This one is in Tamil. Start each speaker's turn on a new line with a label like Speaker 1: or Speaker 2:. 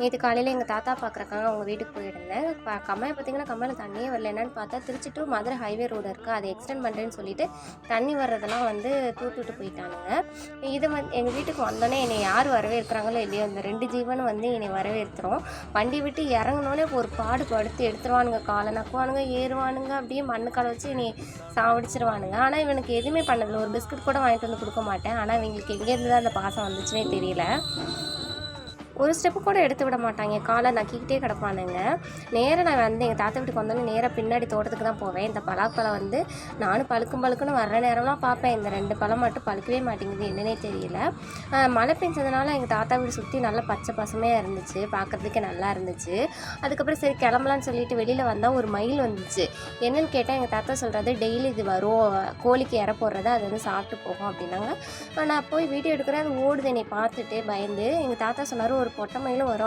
Speaker 1: நேற்று காலையில் எங்கள் தாத்தா பார்க்குறக்காக அவங்க வீட்டுக்கு போயிருந்தேன். கம்மாயை பார்த்திங்கன்னா கம்மாயில் தண்ணியே வரல. என்னென்னு பார்த்தா Trichy to Madurai highway road இருக்குது, அதை எக்ஸ்டெண்ட் பண்ணுறேன்னு சொல்லிட்டு தண்ணி வர்றதெல்லாம் வந்து தூத்துட்டு போயிட்டானுங்க. இது எங்கள் வீட்டுக்கு வந்தோடனே என்னை யார் வரவேற்கிறாங்களோ இல்லையோ இந்த 2 ஜீவனும் வந்து என்னை வரவேற்றுரும். வண்டி விட்டு இறங்கினோடனே ஒரு பாடு படுத்து எடுத்துருவானுங்க, காலை நக்குவானுங்க, ஏறுவானுங்க, அப்படியே மண்ணு காலை வச்சு என்னை சாவடிச்சிருவானுங்க. ஆனால் இவனுக்கு எதுவுமே பண்ணதில்லை, ஒரு பிஸ்கட் கூட வாங்கிட்டு வந்து கொடுக்க மாட்டேன். ஆனால் இவங்களுக்கு எங்கேருந்து தான் அந்த பாசம் வந்துச்சுன்னே தெரியல. ஒரு ஸ்டெப்பு கூட எடுத்து விட மாட்டாங்க, காலை நக்கிக்கிட்டே கிடப்பானுங்க. நேராக நான் வந்து எங்கள் தாத்தா வீட்டுக்கு வந்தோன்னே நேராக பின்னாடி தோட்டத்துக்கு தான் போவேன். இந்த பலாப்பழம் வந்து நானும் பழுக்குன்னு வர்ற நேரம்லாம் பார்ப்பேன். இந்த 2 பழம் மட்டும் பழுக்கவே மாட்டேங்குது, என்னன்னே தெரியல. மழை பெஞ்சதுனால எங்கள் தாத்தா வீடு சுற்றி நல்லா பச்சை பசுமையாக இருந்துச்சு, பார்க்குறதுக்கே நல்லா இருந்துச்சு. அதுக்கப்புறம் சரி கிளம்பலான்னு சொல்லிட்டு வெளியில் வந்தால் ஒரு மயில் வந்துச்சு. என்னென்னு கேட்டால் எங்கள் தாத்தா சொல்கிறது டெய்லி இது வரும், கோழிக்கு இற போடுறது, அது வந்து சாப்பிட்டு போகும் அப்படின்னாங்க. நான் போய் வீடியோ எடுக்கிறேன், அது ஓடுது. என்னை பார்த்துட்டு பயந்து எங்கள் தாத்தா சொன்னார் ஒரு பொட்டை மயிலும் வரும்.